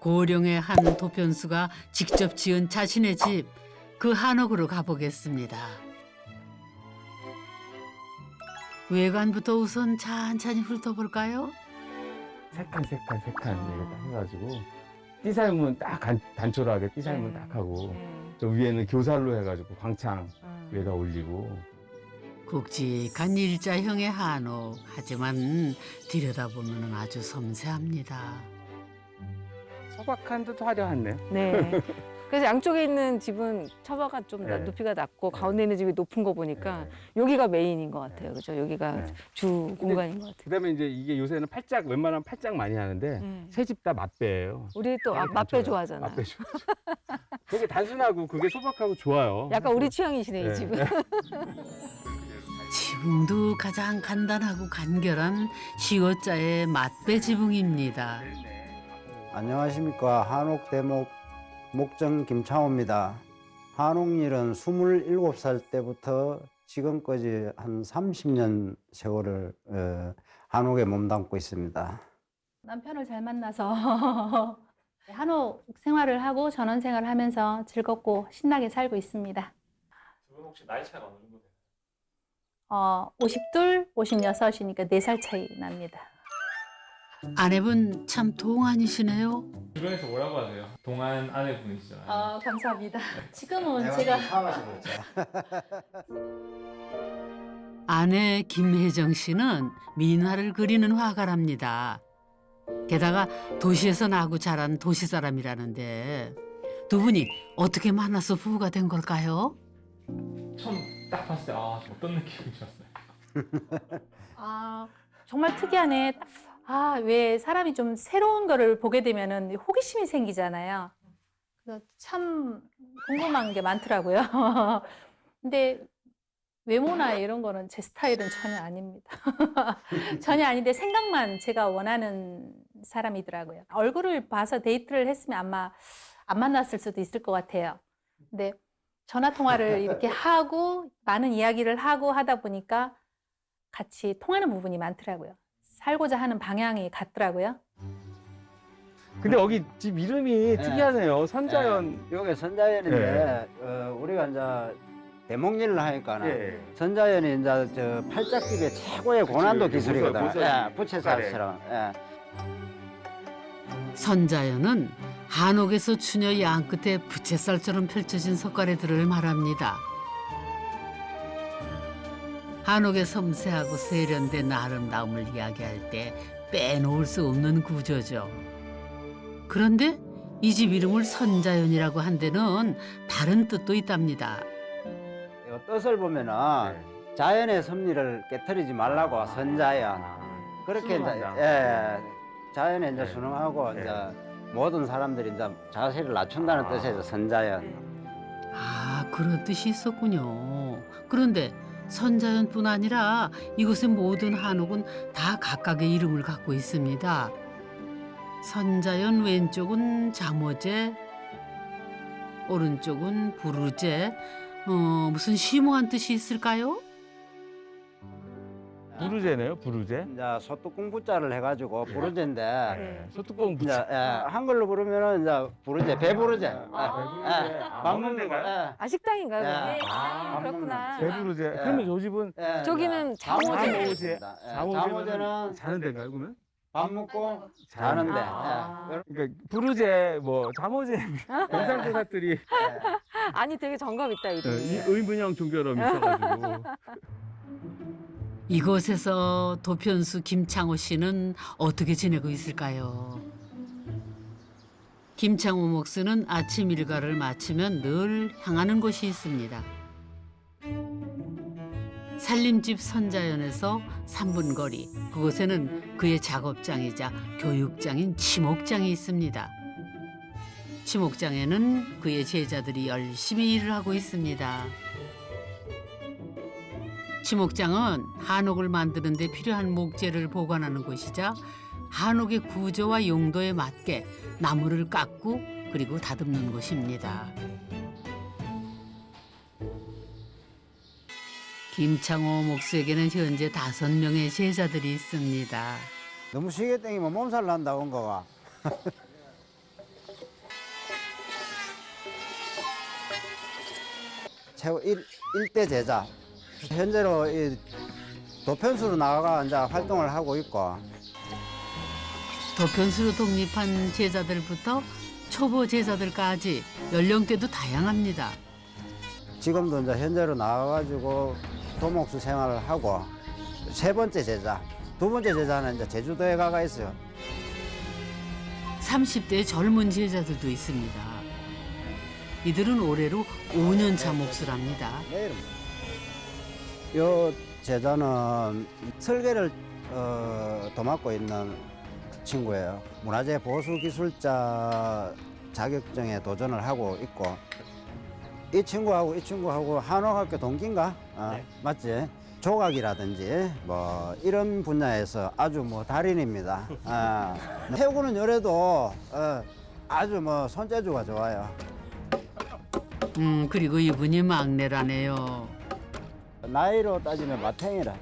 고령의 한 도편수가 직접 지은 자신의 집, 그 한옥으로 가보겠습니다. 외관부터 우선 찬찬히 훑어볼까요? 세 칸 이렇게 딱 해가지고 띠살문 딱 단촐하게 띠살문 딱 하고 저 위에는 교살로 해가지고 광창 위에다 올리고 굵직한 일자형의 한옥. 하지만 들여다보면 아주 섬세합니다. 서박한 듯 화려하네. 네. 그래서 양쪽에 있는 집은 처바가 좀 네. 높이가 낮고 가운데 있는 집이 높은 거 보니까 네. 여기가 메인인 것 같아요. 그죠? 여기가 네. 주 공간인 것 같아요. 그다음에 이제 이게 요새는 팔짝 웬만하면 팔짝 많이 하는데 새 집 다 맛배예요. 우리 또 맛배 좋아하잖아. 맛배 좋아. 되게 단순하고 그게 소박하고 좋아요. 약간 우리 취향이시네, 네. 이 집은. 지붕도 가장 간단하고 간결한 시옷자의 맛배 지붕입니다. 안녕하십니까. 한옥대목 목정 김창호입니다. 한옥일은 27살 때부터 지금까지 한 30년 세월을 한옥에 몸담고 있습니다. 남편을 잘 만나서 한옥 생활을 하고 전원 생활을 하면서 즐겁고 신나게 살고 있습니다. 두 분 혹시 나이 차이가 어느 정도 돼요? 52, 56이니까 4살 차이 납니다. 아내분 참 동안이시네요. 주변에서 뭐라고 하세요? 동안 아내분이시잖아요. 감사합니다. 지금은 제가 아내 김혜정 씨는 민화를 그리는 화가랍니다. 게다가 도시에서 나고 자란 도시 사람이라는데 두 분이 어떻게 만나서 부부가 된 걸까요? 처음 딱 봤을 때 어떤 느낌이셨어요? 정말 특이하네. 왜 사람이 좀 새로운 거를 보게 되면은 호기심이 생기잖아요. 그래서 참 궁금한 게 많더라고요. 근데 외모나 이런 거는 제 스타일은 전혀 아닙니다. 전혀 아닌데 생각만 제가 원하는 사람이더라고요. 얼굴을 봐서 데이트를 했으면 아마 안 만났을 수도 있을 것 같아요. 근데 전화 통화를 이렇게 하고 많은 이야기를 하고 하다 보니까 같이 통하는 부분이 많더라고요. 살고자 하는 방향이 같더라고요. 근데 여기 집 이름이 특이하네요. 선자연. 여기 선자연인데 우리가 이제 대목일을 하니까는 선자연이 이제 저 팔짝집의 최고의 고난도 그치, 기술이거든. 모서리. 부채살처럼. 선자연은 한옥에서 추녀 양 끝에 부채살처럼 펼쳐진 석가래들을 말합니다. 한옥의 섬세하고 세련된 아름다움을 이야기할 때 빼놓을 수 없는 구조죠. 그런데 이 집 이름을 선자연이라고 한 데는 다른 뜻도 있답니다. 이 뜻을 보면은 자연의 섭리를 깨뜨리지 말라고 선자연. 그렇게 이제 자연에 이제 순응하고 이제 모든 사람들이 이제 자세를 낮춘다는 뜻에서 선자연. 그런 뜻이 있었군요. 그런데 선자연뿐 아니라 이곳의 모든 한옥은 다 각각의 이름을 갖고 있습니다. 선자연 왼쪽은 잠오제, 오른쪽은 부르제. 무슨 심오한 뜻이 있을까요? 부르제네요, 부르제. 이제 소뚜껑 부자를 해가지고 부르제인데 소뚜껑 이제 부채. 한글로 부르면은 이제 부르제, 배부르제. 밥 먹는 데인가요? 식당인가요? 네. 그게? 그렇구나. 배부르제. 그러면 저 집은 저기는 잠오제. 잠오제. 잠오제는 자는 데인가요, 그러면? 밥 먹고 자는데. 그러니까 부르제, 잠오제 연상대사들이 아니, 되게 정감 있다, 이 이름이. 의문형 종교럼 있어가지고. 이곳에서 도편수 김창호 씨는 어떻게 지내고 있을까요? 김창호 목수는 아침 일과를 마치면 늘 향하는 곳이 있습니다. 살림집 선자연에서 3분 거리, 그곳에는 그의 작업장이자 교육장인 치목장이 있습니다. 치목장에는 그의 제자들이 열심히 일을 하고 있습니다. 치목장은 한옥을 만드는 데 필요한 목재를 보관하는 곳이자 한옥의 구조와 용도에 맞게 나무를 깎고 그리고 다듬는 곳입니다. 김창호 목수에게는 현재 5명의 제자들이 있습니다. 너무 쉬게 땡기면 몸살 난다고 온 거가. 최고 일대 제자. 현재로 이 도편수로 나가 이제 활동을 하고 있고. 도편수로 독립한 제자들부터 초보 제자들까지 연령대도 다양합니다. 지금도 이제 현재로 나와가지고 도목수 생활을 하고 세 번째 제자, 두 번째 제자는 이제 제주도에 가가 있어요. 30대 젊은 제자들도 있습니다. 이들은 올해로 5년차 몫을합니다. 내일은 요 제자는 설계를 도맡고 있는 친구예요. 문화재 보수 기술자 자격증에 도전을 하고 있고 이 친구하고 한옥학교 동기인가? 네. 맞지? 조각이라든지 뭐 이런 분야에서 아주 뭐 달인입니다. 태우고는 요래도 아주 뭐 손재주가 좋아요. 그리고 이분이 막내라네요. 나이로 따지면 마탱이라.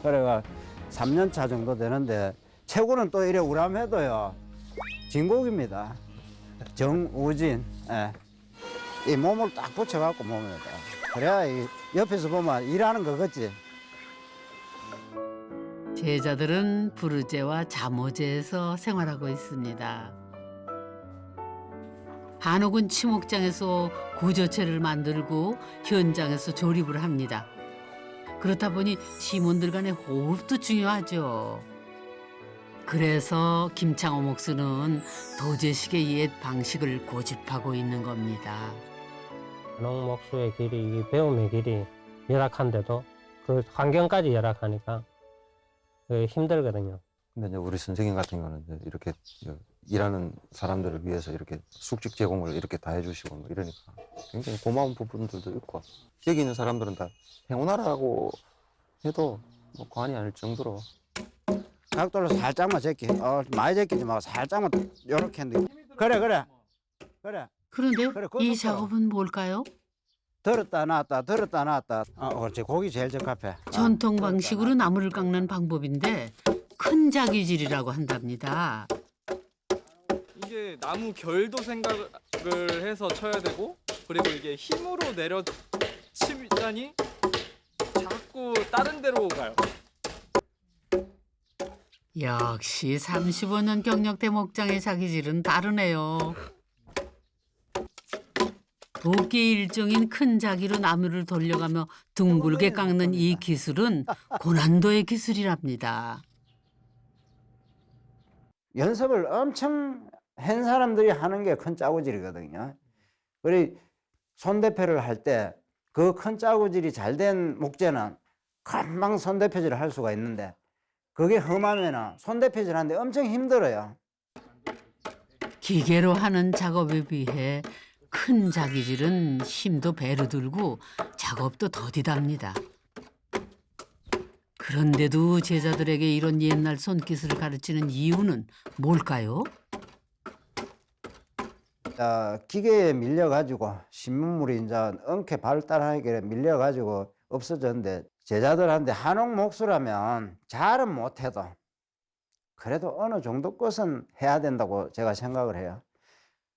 그래가 3년 차 정도 되는데 최고는 또 이래 우람해도요. 진국입니다. 정우진. 이 몸을 딱 붙여갖고 몸에다. 그래야 이 옆에서 보면 일하는 거 같지. 제자들은 부르제와 자모제에서 생활하고 있습니다. 한옥은 치목장에서 구조체를 만들고 현장에서 조립을 합니다. 그렇다 보니 팀원들 간의 호흡도 중요하죠. 그래서 김창호 목수는 도제식의 옛 방식을 고집하고 있는 겁니다. 한옥 목수의 길이, 이 배움의 길이 열악한데도 그 환경까지 열악하니까 힘들거든요. 근데 이제 우리 선생님 같은 경우는 이제 이렇게 일하는 사람들을 위해서 이렇게 숙직 제공을 이렇게 다 해주시고 뭐 이러니까 굉장히 고마운 부분들도 있고 여기 있는 사람들은 다 행운하라고 해도 뭐 과언이 아닐 정도로 각도를 살짝만 제끼. 많이 제끼지 말고 살짝만 요렇게 했는데. 그래. 그런데 그래, 이 그것도 작업은 뭘까요? 들었다 놨다. 그렇지. 고기 제일 적합해. 전통 방식으로 나무를 깎는 방법인데 큰 자기질이라고 한답니다. 이게 나무 결도 생각을 해서 쳐야 되고 그리고 이게 힘으로 내려치자니 자꾸 다른 데로 가요. 역시 35년 경력대 목장의 자기질은 다르네요. 도끼 일종인 큰 자기로 나무를 돌려가며 둥글게 깎는 이 기술은 고난도의 기술이랍니다. 연습을 엄청 한 사람들이 하는 게 큰 짜고질이거든요. 그리고 손대표를 할 때 그 큰 짜고질이 잘 된 목재는 금방 손대표질을 할 수가 있는데 그게 험하면 손대표질 하는데 엄청 힘들어요. 기계로 하는 작업에 비해 큰 자기질은 힘도 배로 들고 작업도 더디답니다. 그런데도 제자들에게 이런 옛날 손기술을 가르치는 이유는 뭘까요? 기계에 밀려가지고 신문물이 이제 엉켜 발달하게 밀려가지고 없어졌는데 제자들한테 한옥 목수라면 잘은 못해도 그래도 어느 정도 것은 해야 된다고 제가 생각을 해요.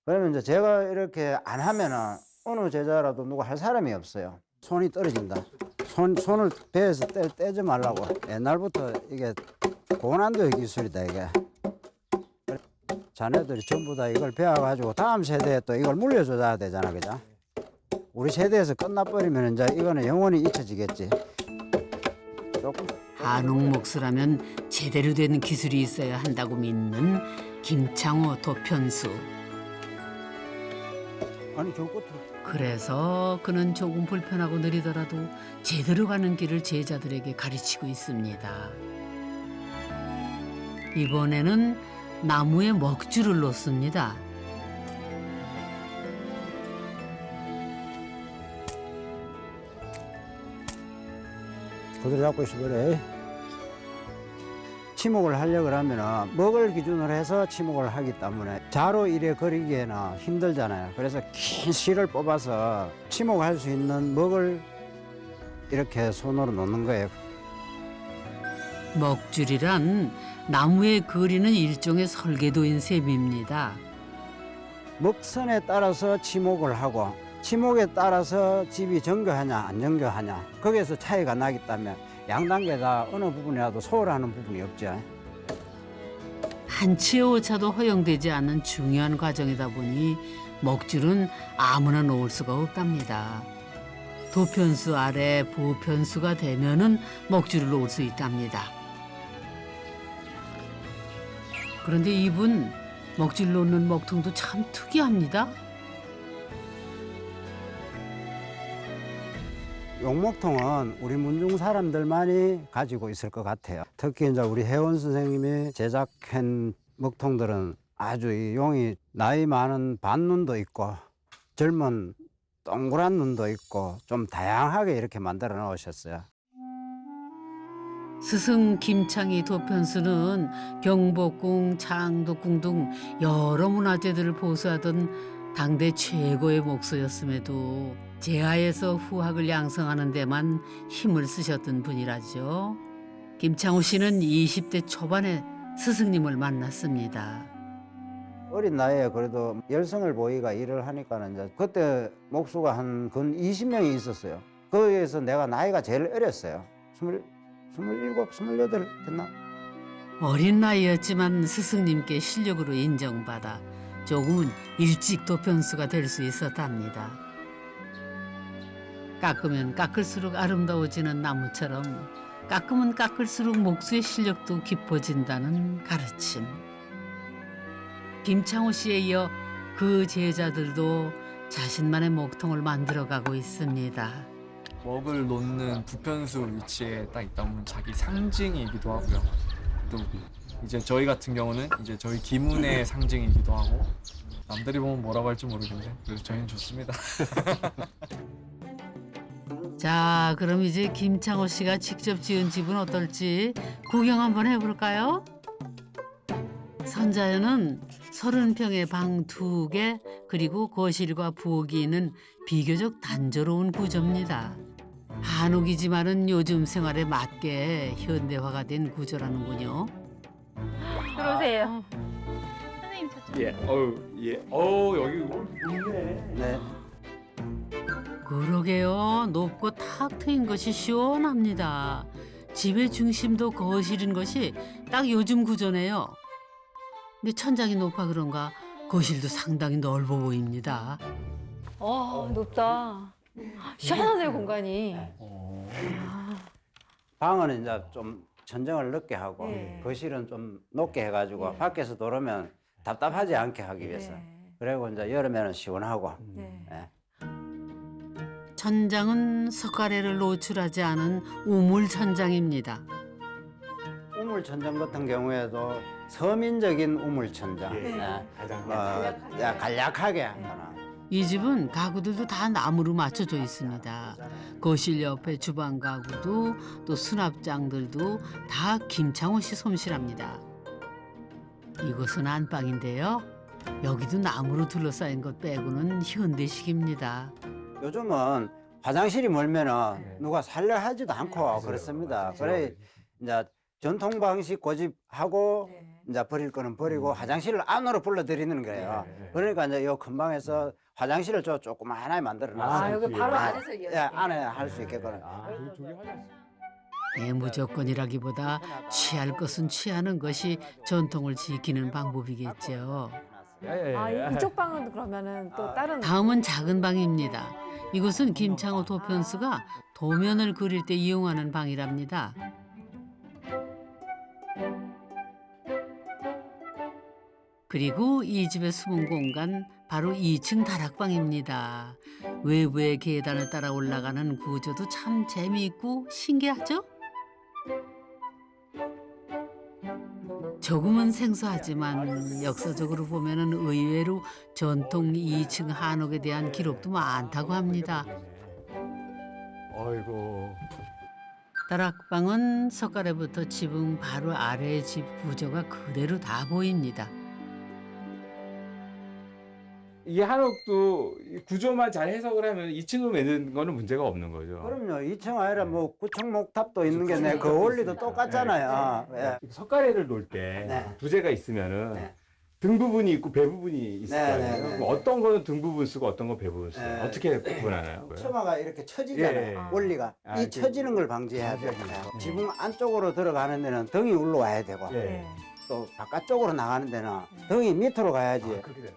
그러면 이제 제가 이렇게 안 하면은 어느 제자라도 누가 할 사람이 없어요. 손이 떨어진다. 손을 배에서 떼지 말라고. 옛날부터 이게 고난도의 기술이다 이게. 자네들이 전부 다 이걸 배워가지고 다음 세대에 또 이걸 물려줘야 되잖아, 그죠? 우리 세대에서 끝나버리면 이제 이거는 영원히 잊혀지겠지. 조금. 한옥 목수라면 제대로 된 기술이 있어야 한다고 믿는 김창호 도편수. 아니 저 끝으로. 그래서 그는 조금 불편하고 느리더라도 제대로 가는 길을 제자들에게 가르치고 있습니다. 이번에는 나무에 먹줄을 놓습니다. 그대로 잡고 있어 그래. 치목을 하려고 하면 먹을 기준으로 해서 치목을 하기 때문에 자로 이래 그리기에는 힘들잖아요. 그래서 긴 실을 뽑아서 치목할 수 있는 먹을 이렇게 손으로 놓는 거예요. 먹줄이란 나무에 그리는 일종의 설계도인 셈입니다. 먹선에 따라서 치목을 하고 치목에 따라서 집이 정교하냐 안 정교하냐 거기에서 차이가 나기 때문에 양단계 다 어느 부분이라도 소홀하는 부분이 없죠. 한치의 오차도 허용되지 않는 중요한 과정이다 보니 먹줄은 아무나 놓을 수가 없답니다. 도편수 아래 보편수가 되면은 먹줄을 놓을 수 있답니다. 그런데 이분 먹줄 놓는 먹통도 참 특이합니다. 용목통은 우리 문중 사람들만이 가지고 있을 것 같아요. 특히 이제 우리 혜원 선생님이 제작한 먹통들은 아주 이 용이 나이 많은 반눈도 있고 젊은 동그란 눈도 있고 좀 다양하게 이렇게 만들어 놓으셨어요. 스승 김창희 도편수는 경복궁, 창덕궁 등 여러 문화재들을 보수하던 당대 최고의 목소였음에도 제하에서 후학을 양성하는 데만 힘을 쓰셨던 분이라죠. 김창호 씨는 20대 초반에 스승님을 만났습니다. 어린 나이에 그래도 열성을 보이가 일을 하니까는 이제 그때 목수가 한 근 20명이 있었어요. 거기에서 내가 나이가 제일 어렸어요. 27, 28 됐나? 어린 나이였지만 스승님께 실력으로 인정받아 조금은 일찍 도편수가 될 수 있었답니다. 깎으면 깎을수록 아름다워지는 나무처럼 깎으면 깎을수록 목수의 실력도 깊어진다는 가르침. 김창호 씨에 이어 그 제자들도 자신만의 목통을 만들어가고 있습니다. 먹을 놓는 부편수 위치에 딱 있다 보면 자기 상징이기도 하고요. 또 이제 저희 같은 경우는 이제 저희 기문의 상징이기도 하고 남들이 보면 뭐라고 할지 모르겠는데 그래서 저희는 좋습니다. 자, 그럼 이제 김창호 씨가 직접 지은 집은 어떨지 구경 한번 해볼까요? 선자연은 30평의 방 2개 그리고 거실과 부엌이 있는 비교적 단조로운 구조입니다. 한옥이지만은 요즘 생활에 맞게 현대화가 된 구조라는군요. 들어오세요. 선생님 저쪽. 여기 네. 그러게요. 높고 탁 트인 것이 시원합니다. 집의 중심도 거실인 것이 딱 요즘 구조네요. 근데 천장이 높아 그런가 거실도 상당히 넓어 보입니다. 높다. 시원하네요, 공간이. 방은 이제 좀 천정을 높게 하고 네. 거실은 좀 높게 해가지고 밖에서 들어오면 답답하지 않게 하기 위해서. 그리고 이제 여름에는 시원하고. 예. 천장은 석가래를 노출하지 않은 우물 천장입니다. 우물 천장 같은 경우에도 서민적인 우물 천장. 간략하게 하거나. 이 집은 가구들도 다 나무로 맞춰져 있습니다. 거실 옆에 주방 가구도 또 수납장들도 다 김창호 씨 솜씨랍니다. 이곳은 안방인데요. 여기도 나무로 둘러싸인 것 빼고는 현대식입니다. 요즘은 화장실이 멀면은 누가 살려 하지도 않고 그렇습니다. 그래 이제 전통 방식 고집하고 이제 버릴 거는 버리고 화장실을 안으로 불러들이는 거예요. 그러니까 이제 요 큰 방에서 화장실을 조금 하나에 만들어 놨어요. 여기 바로 안에서 예, 안에 할 수 있게끔. 무조건이라기보다 취할 것은 취하는 것이 전통을 지키는 방법이겠죠. 이쪽 방은 그러면은 또 다른. 다음은 작은 방입니다. 이곳은 김창호 도편수가 도면을 그릴 때 이용하는 방이랍니다. 그리고 이 집의 숨은 공간 바로 2층 다락방입니다. 외부의 계단을 따라 올라가는 구조도 참 재미있고 신기하죠? 조금은 생소하지만 역사적으로 보면은 의외로 전통 2층 한옥에 대한 기록도 많다고 합니다. 어이구. 다락방은 석가래부터 지붕 바로 아래의 집 구조가 그대로 다 보입니다. 이 한옥도 이 구조만 잘 해석을 하면 2층으로 만든 거는 문제가 없는 거죠. 그럼요. 2층 아니라 뭐 구청목탑도 있는 게 그 원리도 똑같잖아요. 예. 석가래를 놓을 때 네. 부재가 있으면은 네. 등 부분이 있고 배 부분이 있을 네, 거예요. 네, 네. 그럼 어떤 거는 등 부분 쓰고 어떤 건 배 부분 쓰고 네. 어떻게 구분하나요? 처마가 이렇게 처지잖아요. 예, 예. 원리가 아, 이 이렇게 처지는 걸 방지해야 돼요. 네. 지붕 안쪽으로 들어가는 데는 등이 올라와야 되고 예. 또 바깥쪽으로 나가는 데는 등이 밑으로 가야지. 그렇게 돼요.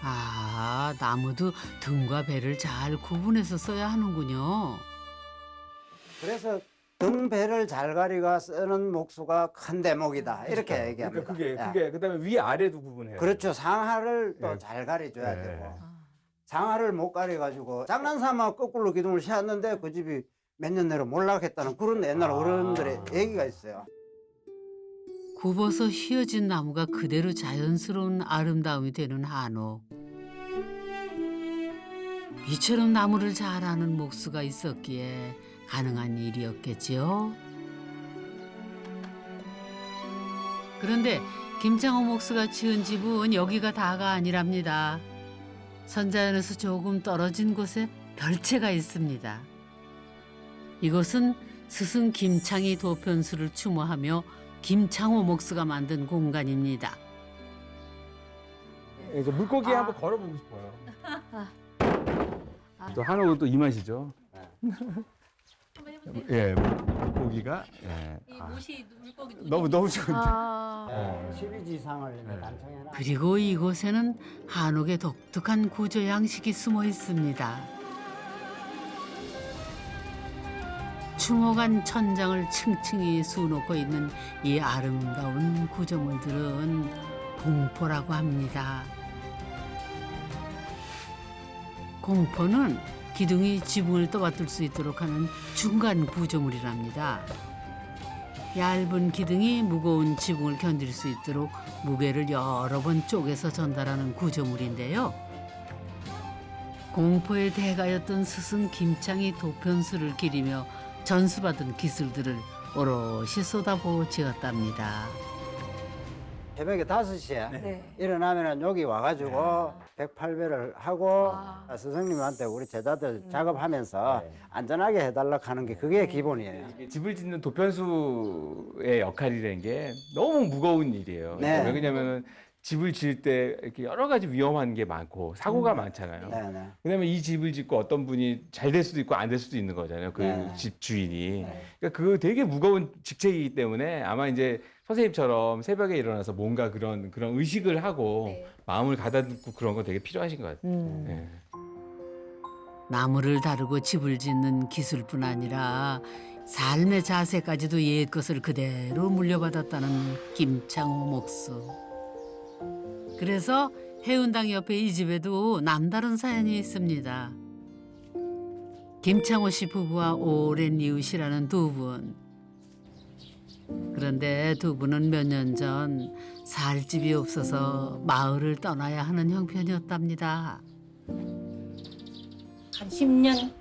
아, 나무도 등과 배를 잘 구분해서 써야 하는군요. 그래서 등 배를 잘 가리가 쓰는 목수가 큰 대목이다 이렇게 얘기합니다. 그러니까 예. 그게 그다음에 위 아래도 구분해요. 그렇죠. 상하를 또 예. 잘 가려줘야 예. 되고 상하를 못 가려가지고 장난삼아 거꾸로 기둥을 씌웠는데 그 집이 몇 년 내로 몰락했다는 그런 옛날 어른들의 얘기가 있어요. 굽어서 휘어진 나무가 그대로 자연스러운 아름다움이 되는 한옥. 이처럼 나무를 잘 아는 목수가 있었기에 가능한 일이었겠지요. 그런데 김창호 목수가 지은 집은 여기가 다가 아니랍니다. 선자연에서 조금 떨어진 곳에 별채가 있습니다. 이곳은 스승 김창희 도편수를 추모하며 김창호 목수가 만든 공간입니다. 이제 물고기 한번 걸어보고 싶어요. 또 한옥은 또 이 맛이죠. 예, 물고기가 예. 물고기 너무 좋은데. 아, 12지상을 난청해놔. 그리고 이곳에는 한옥의 독특한 구조 양식이 숨어 있습니다. 추모간 천장을 층층이 수놓고 있는 이 아름다운 구조물들은 공포라고 합니다. 공포는 기둥이 지붕을 떠받들 수 있도록 하는 중간 구조물이랍니다. 얇은 기둥이 무거운 지붕을 견딜 수 있도록 무게를 여러 번 쪼개서 전달하는 구조물인데요. 공포의 대가였던 스승 김창희 도편수를 기리며 전수받은 기술들을 오롯이 쏟아부어 지었답니다. 새벽에 5시에 네. 일어나면 여기 와가지고 108배를 하고 아. 스승님한테 우리 제자들 작업하면서 안전하게 해달라 하는 게 그게 기본이에요. 집을 짓는 도편수의 역할이라는 게 너무 무거운 일이에요. 네. 왜냐면은 집을 지을 때 이렇게 여러 가지 위험한 게 많고 사고가 많잖아요. 네네. 왜냐면 이 집을 짓고 어떤 분이 잘 될 수도 있고 안 될 수도 있는 거잖아요. 그 네. 집 주인이. 그러니까 그 되게 무거운 직책이기 때문에 아마 이제 선생님처럼 새벽에 일어나서 뭔가 그런 의식을 하고 마음을 가다듬고 그런 거 되게 필요하신 것 같아요. 네. 나무를 다루고 집을 짓는 기술뿐 아니라 삶의 자세까지도 옛 것을 그대로 물려받았다는 김창호 목수. 그래서 해운당 옆에 이 집에도 남다른 사연이 있습니다. 김창호 씨 부부와 오랜 이웃이라는 두 분. 그런데 두 분은 몇 년 전 살 집이 없어서 마을을 떠나야 하는 형편이었답니다. 한 10년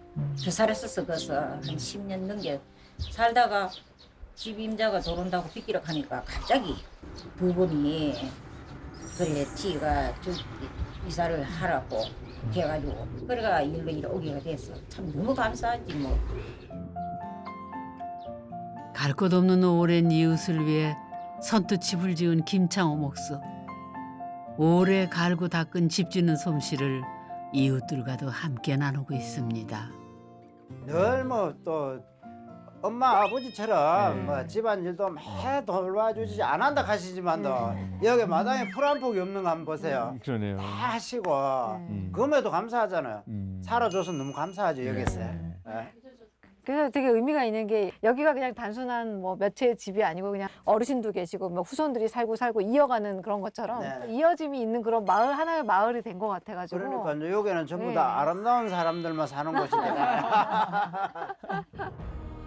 더 살았었어. 그래서 한 10년 넘게 살다가 집 임자가 들어온다고 빗기러 가니까 갑자기 두 분이 그래 지가 좀 이사를 하라고 해가지고 그래가 일로 오기가 됐어. 참 너무 감사하지 뭐. 갈 곳 없는 오랜 이웃을 위해 선뜻 집을 지은 김창호 목수. 오래 갈고 닦은 집 짓는 솜씨를 이웃들과도 함께 나누고 있습니다. 늘 뭐 또 엄마 아버지처럼 네. 뭐 집안일도 매 돌봐주지 안 한다 하시지만도 여기 마당에 풀 한 폭이 없는 거 한번 보세요. 그러네요. 다 하시고 음. 그럼에도 감사하잖아요. 음. 살아줘서 너무 감사하죠 여기서. 네. 예. 그래서 되게 의미가 있는 게 여기가 그냥 단순한 뭐 몇 채의 집이 아니고 그냥 어르신도 계시고 뭐 후손들이 살고 이어가는 그런 것처럼 네. 이어짐이 있는 그런 마을 하나의 마을이 된 것 같아가지고. 그러니까 여기는 전부 네. 다 아름다운 사람들만 사는 곳이잖아요.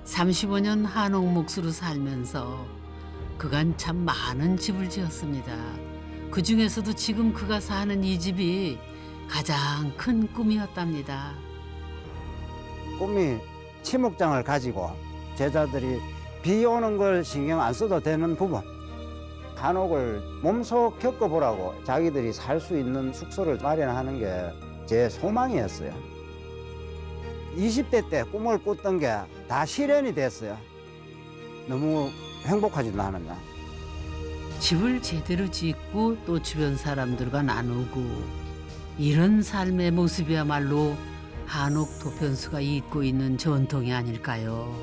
35년 한옥 목수로 살면서 그간 참 많은 집을 지었습니다. 그 중에서도 지금 그가 사는 이 집이 가장 큰 꿈이었답니다. 꿈이 치목장을 가지고 제자들이 비 오는 걸 신경 안 써도 되는 부분 한옥을 몸소 겪어보라고 자기들이 살 수 있는 숙소를 마련하는 게 제 소망이었어요. 20대 때 꿈을 꿨던 게 다 실현이 됐어요. 너무 행복하지 나는요. 집을 제대로 짓고 또 주변 사람들과 나누고 이런 삶의 모습이야말로 한옥 도편수가 잇고 있는 전통이 아닐까요?